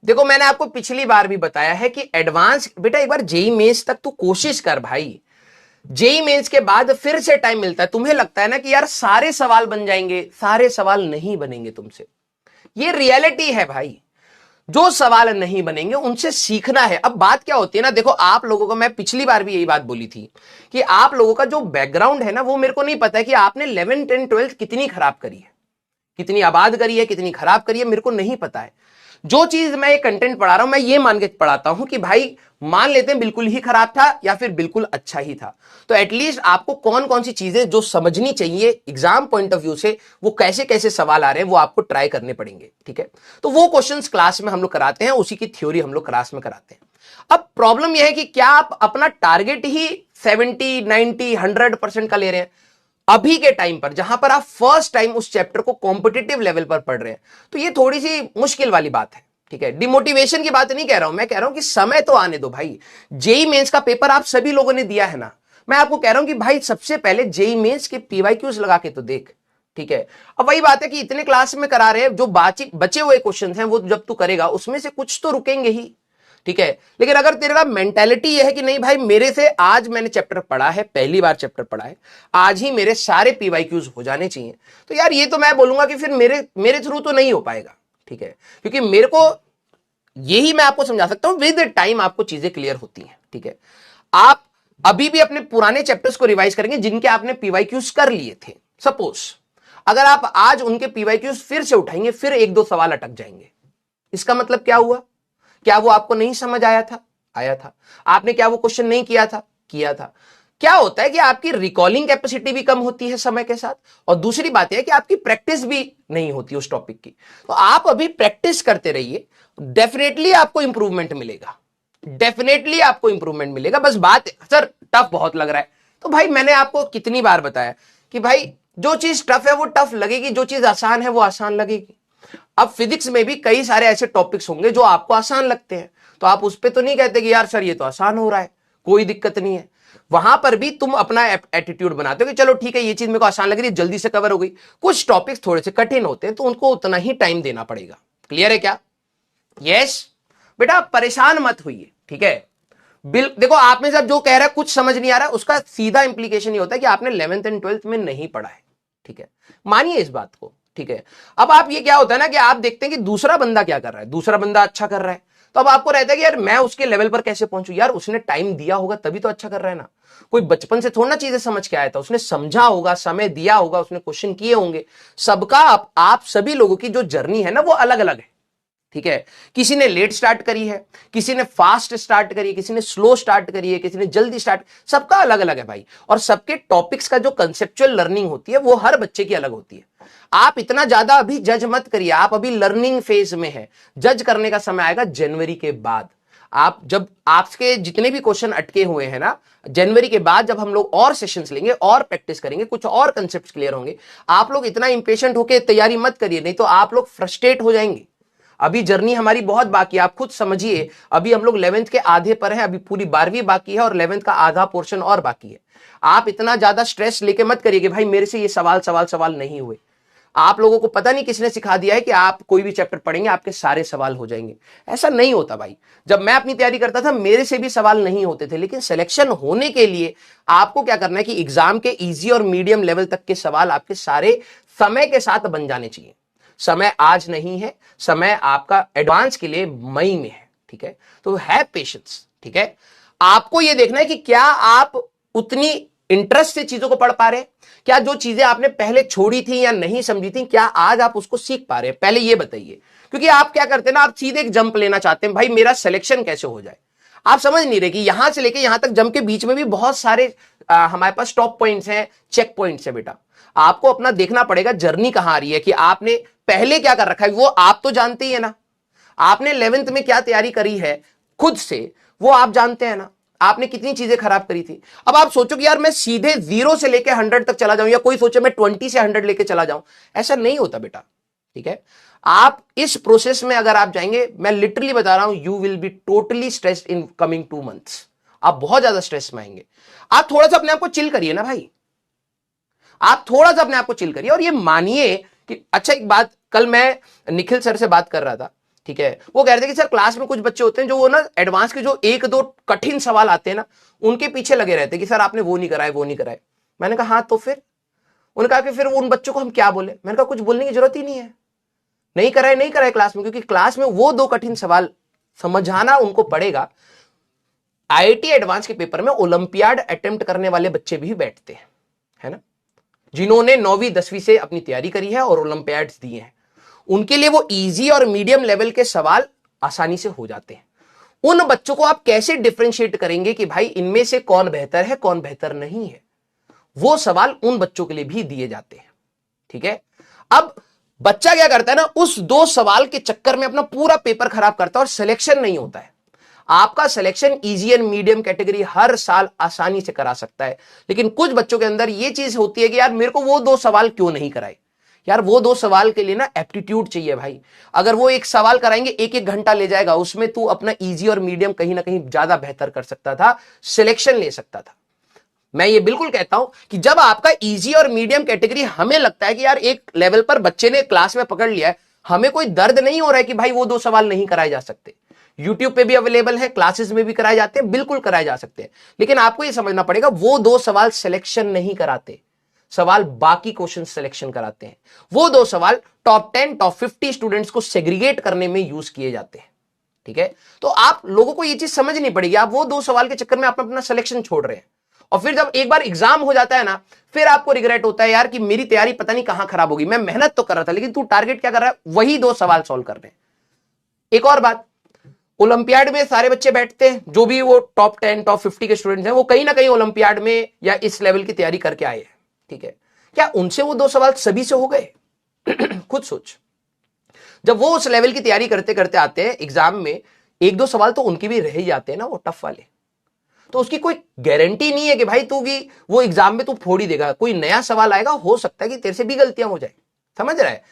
देखो मैंने आपको पिछली बार भी बताया है कि एडवांस बेटा एक बार जेई मेंस तक तू कोशिश कर भाई। जेई मेंस के बाद फिर से टाइम मिलता है। तुम्हें लगता है ना कि यार सारे सवाल बन जाएंगे, सारे सवाल नहीं बनेंगे तुमसे। ये रियलिटी है भाई। जो सवाल नहीं बनेंगे उनसे सीखना है। अब बात क्या होती है ना, देखो आप लोगों को मैं पिछली बार भी यही बात बोली थी कि आप लोगों का जो बैकग्राउंड है ना, वो मेरे को नहीं पता है कि आपने 11th 10th 12th कितनी खराब करी है, कितनी आबाद करी है, कितनी खराब करी है, मेरे को नहीं पता है। जो चीज मैं ये कंटेंट पढ़ा रहा हूं, मैं ये मान के पढ़ाता हूं कि भाई मान लेते हैं बिल्कुल ही खराब था या फिर बिल्कुल अच्छा ही था, तो एटलीस्ट आपको कौन कौन सी चीजें जो समझनी चाहिए एग्जाम पॉइंट ऑफ व्यू से, वो कैसे कैसे सवाल आ रहे हैं, वो आपको ट्राई करने पड़ेंगे। ठीक है, तो वो क्वेश्चंस क्लास में हम लोग कराते हैं, उसी की थ्योरी हम लोग क्लास में कराते हैं। अब प्रॉब्लम यह है कि क्या आप अपना टारगेट ही 70 90 100% का ले रहे हैं अभी के टाइम पर, जहां पर आप फर्स्ट टाइम उस चैप्टर को कॉम्पिटिटिव लेवल पर पढ़ रहे हैं, तो ये थोड़ी सी मुश्किल वाली बात है। ठीक है, डिमोटिवेशन की बात नहीं कह रहा हूं, मैं कह रहा हूं कि समय तो आने दो भाई। जेई मेंस का पेपर आप सभी लोगों ने दिया है ना, मैं आपको कह रहा हूं कि भाई सबसे पहले जेई मेंस के पीवाईक्यूज लगा के तो देख। ठीक है, अब वही बात है कि इतने क्लास में करा रहे हैं, जो बचे हुए क्वेश्चंस हैं वो जब तू करेगा उसमें से कुछ तो रुकेंगे ही। ठीक है, लेकिन अगर तेरा मेंटेलिटी यह है कि नहीं भाई मेरे से आज मैंने चैप्टर पढ़ा है, पहली बार चैप्टर पढ़ा है, आज ही मेरे सारे पीवाईक्यूज हो जाने चाहिए, तो यार ये तो मैं बोलूंगा कि फिर मेरे मेरे थ्रू तो नहीं हो पाएगा। ठीक है, क्योंकि मेरे को यही मैं आपको समझा सकता हूं, विद टाइम आपको चीजें क्लियर होती हैं। ठीक है, आप अभी भी अपने पुराने चैप्टर्स को रिवाइज करेंगे जिनके आपने पीवाईक्यूज कर लिए थे। सपोज अगर आप आज उनके पीवाईक्यूज फिर से उठाएंगे, फिर एक दो सवाल अटक जाएंगे, इसका मतलब क्या हुआ? क्या वो आपको नहीं समझ आया था? आया था। आपने क्या वो क्वेश्चन नहीं किया था? किया था। क्या होता है कि आपकी रिकॉलिंग कैपेसिटी भी कम होती है समय के साथ, और दूसरी बात यह है कि आपकी प्रैक्टिस भी नहीं होती उस टॉपिक की। तो आप अभी प्रैक्टिस करते रहिए, डेफिनेटली आपको इंप्रूवमेंट मिलेगा, डेफिनेटली आपको इंप्रूवमेंट मिलेगा। बस बात सर टफ बहुत लग रहा है, तो भाई मैंने आपको कितनी बार बताया कि भाई जो चीज टफ है वो टफ लगेगी, जो चीज आसान है वो आसान लगेगी। अब फिजिक्स में भी कई सारे ऐसे टॉपिक्स होंगे जो आपको आसान लगते हैं, तो आप उस पर तो नहीं कहते कि यार सर ये तो आसान हो रहा है, कोई दिक्कत नहीं है। वहां पर भी तुम अपना एटीट्यूड बनाते हो कि चलो ठीक है ये चीज मेरे को आसान लग रही है, जल्दी से कवर हो गई। कुछ टॉपिक्स थोड़े से कठिन होते हैं तो उनको उतना ही टाइम देना पड़ेगा। क्लियर है क्या? यस बेटा, परेशान मत होइए। ठीक है, देखो आप में से जो कह रहा है कुछ समझ नहीं आ रहा है, उसका सीधा इंप्लीकेशन ये होता है कि आपने 11th एंड 12th में नहीं पढ़ा है। ठीक है, मानिए इस बात को। ठीक है, अब आप ये क्या होता है ना कि आप देखते हैं कि दूसरा बंदा क्या कर रहा है, दूसरा बंदा अच्छा कर रहा है, तो अब आपको रहता है कि यार मैं उसके लेवल पर कैसे पहुंचूं, यार उसने टाइम दिया होगा तभी तो अच्छा कर रहा है ना। कोई बचपन से थोड़ा ना चीजें समझ के आया था, उसने समझा होगा, समय दिया होगा, उसने क्वेश्चन किए होंगे। सबका आप सभी लोगों की जो जर्नी है ना वो अलग अलग है। ठीक है, किसी ने लेट स्टार्ट करी है, किसी ने फास्ट स्टार्ट करी है, किसी ने स्लो स्टार्ट करी है, किसी ने जल्दी स्टार्ट, सबका अलग अलग है भाई। और सबके टॉपिक्स का जो कंसेप्चुअल लर्निंग होती है वो हर बच्चे की अलग होती है। आप इतना ज्यादा अभी जज मत करिए, आप अभी लर्निंग फेज में है। जज करने का समय आएगा जनवरी के बाद। आप जब आपके जितने भी क्वेश्चन अटके हुए हैं ना, जनवरी के बाद जब हम लोग और सेशंस लेंगे और प्रैक्टिस करेंगे, कुछ और कंसेप्ट्स क्लियर होंगे। आप लोग इतना इंपेशेंट होकर तैयारी मत करिए, नहीं तो आप लोग फ्रस्ट्रेट हो जाएंगे। अभी जर्नी हमारी बहुत बाकी है, आप खुद समझिए। अभी हम लोग 11th के आधे पर हैं, अभी पूरी 12वीं बाकी है और 11th का आधा पोर्शन और बाकी है। आप इतना ज्यादा स्ट्रेस लेके मत करिए कि भाई मेरे से ये सवाल नहीं हुए। आप लोगों को पता नहीं किसने सिखा दिया है कि आप कोई भी चैप्टर पढ़ेंगे आपके सारे सवाल हो जाएंगे। ऐसा नहीं होता भाई। जब मैं अपनी तैयारी करता था मेरे से भी सवाल नहीं होते थे, लेकिन सिलेक्शन होने के लिए आपको क्या करना है कि एग्जाम के इजी और मीडियम लेवल तक के सवाल आपके सारे समय के साथ बन जाने चाहिए। समय आज नहीं है, समय आपका एडवांस के लिए मई में है। ठीक है, तो हैव पेशेंस। ठीक है, आपको यह देखना है कि क्या आप उतनी इंटरेस्ट से चीजों को पढ़ पा रहे हैं, क्या जो चीजें आपने पहले छोड़ी थी या नहीं समझी थी क्या आज आप उसको सीख पा रहे हैं, पहले ये बताइए। क्योंकि आप क्या करते हैं ना, आप सीधे एक जंप लेना चाहते हैं, भाई मेरा सिलेक्शन कैसे हो जाए। आप समझ नहीं रहे कि यहां से लेके यहां तक जंप के बीच में भी बहुत सारे हमारे पास स्टॉप पॉइंट्स हैं, चेक पॉइंट्स है। बेटा आपको अपना देखना पड़ेगा जर्नी कहां आ रही है, कि आपने पहले क्या कर रखा है वो आप तो जानते ही है ना। आपने 11th में क्या तैयारी करी है खुद से वो आप जानते हैं ना, आपने कितनी चीजें खराब करी थी। अब आप सोचो कि यार मैं सीधे 0 से लेके 100 तक चला जाऊं, या कोई सोचे मैं 20 से 100 लेके चला जाऊं, ऐसा नहीं होता बेटा। ठीक है, आप इस प्रोसेस में अगर आप जाएंगे, मैं लिटरली बता रहा हूं, you will be totally stressed in coming 2 months. आप बहुत ज्यादा स्ट्रेस में आएंगे। आप थोड़ा सा अपने आप को चिल करिए ना भाई, आप थोड़ा सा अपने आप को चिल करिए और ये मानिए कि अच्छा एक बात, कल मैं निखिल सर से बात कर रहा था ठीक है। वो कह रहे थे कि सर क्लास में कुछ बच्चे होते हैं जो वो ना एडवांस के जो एक दो कठिन सवाल आते हैं ना उनके पीछे लगे रहते हैं कि सर आपने वो नहीं कराए वो नहीं कराए। मैंने कहा हाँ तो फिर, उन्होंने कहा कि फिर उन बच्चों को हम क्या बोले। मैंने कहा कुछ बोलने की जरूरत ही नहीं है, नहीं कराए क्लास में, क्योंकि क्लास में वो दो कठिन सवाल समझाना उनको पड़ेगा। आईआईटी एडवांस के पेपर में ओलंपियाड अटेम्प्ट करने वाले बच्चे भी बैठते हैं, है ना, जिन्होंने 9वीं 10वीं से अपनी तैयारी करी है और ओलंपियाड्स दिए हैं, उनके लिए वो इजी और मीडियम लेवल के सवाल आसानी से हो जाते हैं। उन बच्चों को आप कैसे डिफरेंशिएट करेंगे कि भाई इनमें से कौन बेहतर है कौन बेहतर नहीं है, वो सवाल उन बच्चों के लिए भी दिए जाते हैं। ठीक है। अब बच्चा क्या करता है ना, उस दो सवाल के चक्कर में अपना पूरा पेपर खराब करता है और सिलेक्शन नहीं होता है। आपका selection easy and medium category हर साल आसानी से करा सकता है, लेकिन कुछ बच्चों के अंदर यह चीज होती है कि यार मेरे को वो दो सवाल क्यों नहीं कराए। यार वो दो सवाल के लिए ना एप्टीट्यूड चाहिए भाई। अगर वो एक सवाल कराएंगे 1-1 घंटा ले जाएगा, उसमें तू अपना इजी और मीडियम कहीं ना कहीं ज्यादा बेहतर कर सकता था, सिलेक्शन ले सकता था। मैं ये बिल्कुल कहता हूं कि जब आपका इजी और मीडियम कैटेगरी हमें लगता है कि यार एक लेवल पर बच्चे ने क्लास में पकड़ लिया है, हमें कोई दर्द नहीं हो रहा है कि भाई वो दो सवाल नहीं कराए जा सकते। यूट्यूब पे भी अवेलेबल है, क्लासेस में भी कराए जाते हैं, बिल्कुल कराए जा सकते हैं, लेकिन आपको ये समझना पड़ेगा वो दो सवाल सिलेक्शन नहीं कराते, सवाल बाकी क्वेश्चन सिलेक्शन कराते हैं। वो दो सवाल टॉप 10 टॉप 50 स्टूडेंट्स को सेग्रीगेट करने में यूज किए जाते हैं। ठीक है। तो आप लोगों को ये चीज समझनी पड़ेगी, आप वो दो सवाल के चक्कर में आप अपना सिलेक्शन छोड़ रहे हैं, और फिर जब एक बार एग्जाम हो जाता है ना, फिर आपको रिग्रेट होता है यार कि मेरी तैयारी पता नहीं कहां खराब होगी, मैं मेहनत तो कर रहा था लेकिन तू टारगेट क्या कर रहा है, वही दो सवाल सॉल्व कर रहे हैं। एक और बात, ओलंपियाड में सारे बच्चे बैठते हैं, जो भी वो टॉप 10 टॉप 50 के स्टूडेंट्स हैं, वो कहीं ना कहीं ओलंपियाड में या इस लेवल की तैयारी करके आए हैं। ठीक है। क्या उनसे वो दो सवाल सभी से हो गए? खुद सोच, जब वो उस लेवल की तैयारी करते करते आते हैं एग्जाम में, एक दो सवाल तो उनके भी रह ही जाते हैं ना, वो टफ वाले। तो उसकी कोई गारंटी नहीं है कि भाई तू की वो एग्जाम में तू फोड़ ही देगा, कोई नया सवाल आएगा, हो सकता है कि तेरे से भी गलतियां हो जाए। समझ रहा है?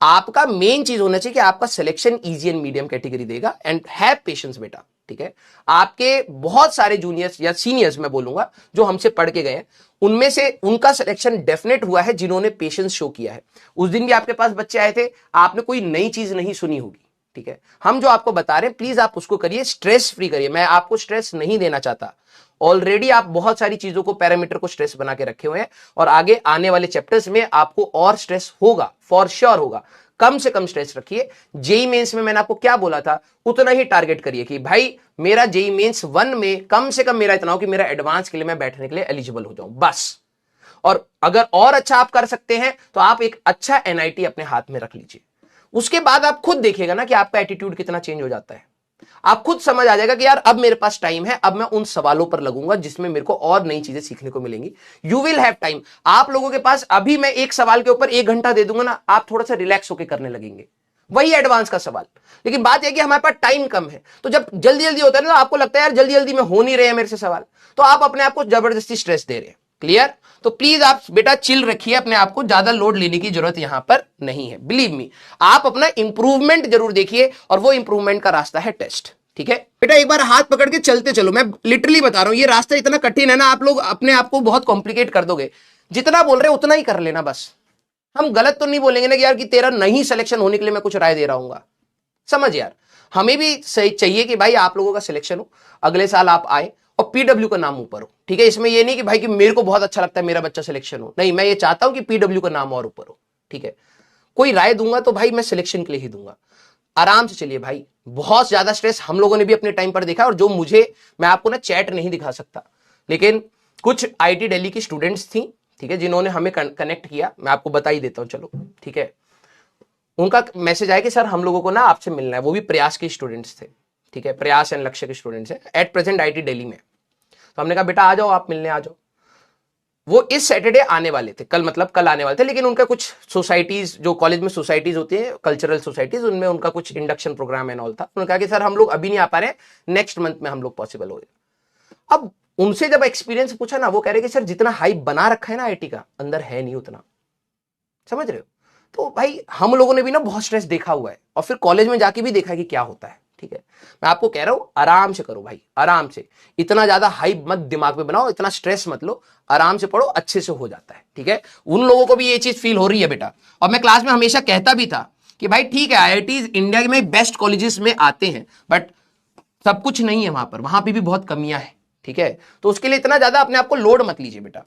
आपका मेन चीज होना चाहिए कि आपका selection easy and medium category देगा, एंड हैव पेशेंस बेटा। ठीक है। आपके बहुत सारे जूनियर्स या सीनियर्स मैं बोलूंगा जो हमसे पढ़ के गए हैं, उनमें से उनका सिलेक्शन डेफिनेट हुआ है जिन्होंने पेशेंस शो किया है। उस दिन भी आपके पास बच्चे आए थे, आपने कोई नई चीज नहीं सुनी होगी। ठीक है। हम जो आपको बता रहे हैं प्लीज आप उसको करिए, स्ट्रेस फ्री करिए। मैं आपको स्ट्रेस नहीं देना चाहता, ऑलरेडी आप बहुत सारी चीजों को पैरामीटर को स्ट्रेस बना के रखे हुए हैं, और आगे आने वाले चैप्टर्स में आपको और स्ट्रेस होगा, फॉर श्योर होगा। कम से कम स्ट्रेस रखिए। जेई मेंस में मैंने आपको क्या बोला था, उतना ही टारगेट करिए कि भाई मेरा जेई मेंस 1 में कम से कम मेरा इतना हो कि मेरा एडवांस के लिए मैं बैठने के लिए एलिजिबल हो जाऊं, बस। और अगर और अच्छा आप कर सकते हैं तो आप एक अच्छा एनआईटी अपने हाथ में रख लीजिए। उसके बाद आप खुद देखिएगा ना कि आपका एटीट्यूड कितना चेंज हो जाता है। आप खुद समझ आ जाएगा कि यार अब मेरे पास टाइम है, अब मैं उन सवालों पर लगूंगा जिसमें मेरे को और नई चीजें सीखने को मिलेंगी। You will have time. आप लोगों के पास अभी मैं एक सवाल के ऊपर 1 घंटा दे दूंगा ना, आप थोड़ा सा रिलैक्स होकर करने लगेंगे, वही एडवांस का सवाल। लेकिन बात यह कि हमारे पास टाइम कम है, तो जब जल्दी जल्दी होता है ना, तो आपको लगता है यार जल्दी जल्दी में हो नहीं रहे हैं मेरे से सवाल, तो आप अपने आप को जबरदस्ती स्ट्रेस दे रहे हैं। क्लियर? तो प्लीज आप बेटा चिल रखिए अपने आप को, ज्यादा लोड लेने की जरूरत यहां पर नहीं है। बिलीव मी, आप अपना इंप्रूवमेंट जरूर देखिए, और वो इंप्रूवमेंट का रास्ता है टेस्ट। ठीक है बेटा, एक बार हाथ पकड़ के चलते चलो। मैं लिटरली बता रहा हूं, ये रास्ता इतना कठिन है ना, आप लोग अपने आप को बहुत कॉम्प्लिकेट कर दोगे। जितना बोल रहे उतना ही कर लेना बस। हम गलत तो नहीं बोलेंगे ना कि यार कि तेरा नहीं सिलेक्शन होने के लिए मैं कुछ राय दे रहा हूं। समझ यार, हमें भी सही चाहिए कि भाई आप लोगों का सिलेक्शन हो, अगले साल आप आए और पीडब्ल्यू का नाम ऊपर हो। ठीक है। इसमें ये नहीं कि भाई कि मेरे को बहुत अच्छा लगता है मेरा बच्चा सिलेक्शन हो, नहीं, मैं ये चाहता हूं कि पीडब्ल्यू का नाम और ऊपर हो। ठीक है। कोई राय दूंगा तो भाई मैं सिलेक्शन के लिए ही दूंगा। आराम से चलिए भाई, बहुत ज्यादा स्ट्रेस हम लोगों ने भी अपने टाइम पर देखा, और जो मुझे, मैं आपको ना चैट नहीं दिखा सकता, लेकिन कुछ आईटी दिल्ली की स्टूडेंट्स थी, ठीक है, जिन्होंने हमें कनेक्ट किया। मैं आपको बता ही देता हूं, चलो ठीक है। उनका मैसेज आया कि सर हम लोगों को ना आपसे मिलना है। वो भी प्रयास के स्टूडेंट्स थे। ठीक है। प्रयास एंड लक्ष्य के स्टूडेंट्स हैं, एट प्रेजेंट आईटी दिल्ली में। तो हमने कहा बेटा आ जाओ, आप मिलने आ जाओ। वो इस सैटरडे आने वाले थे, कल मतलब कल आने वाले थे, लेकिन उनका कुछ सोसाइटीज, जो कॉलेज में सोसाइटीज होती है, कल्चरल सोसाइटीज, उनमें उनका कुछ इंडक्शन प्रोग्राम एंड ऑल था। उन्होंने कहा कि सर हम लोग अभी नहीं आ पा रहे हैं, नेक्स्ट मंथ में हम लोग पॉसिबल हो। अब उनसे जब एक्सपीरियंस पूछा ना, वो कह रहे कि सर जितना हाइप बना रखा है ना आईटी का, अंदर है नहीं उतना। समझ रहे हो? तो भाई हम लोगों ने भी ना बहुत स्ट्रेस देखा हुआ है, और फिर कॉलेज में जाके भी देखा है कि क्या होता है। ठीक है। मैं आपको कह रहा हूं आराम से करो भाई, आराम से। इतना ज्यादा हाइप मत दिमाग में बनाओ, इतना स्ट्रेस मत लो, आराम से पढ़ो, अच्छे से हो जाता है। ठीक है। उन लोगों को भी ये चीज फील हो रही है बेटा, और मैं क्लास में हमेशा कहता भी था कि भाई ठीक है आईआईटीज इंडिया में बेस्ट कॉलेजेस में आते हैं, बट सब कुछ नहीं है वहां पर भी बहुत कमियां हैं, ठीक है। तो उसके लिए इतना ज्यादा अपने आप को लोड मत लीजिए बेटा।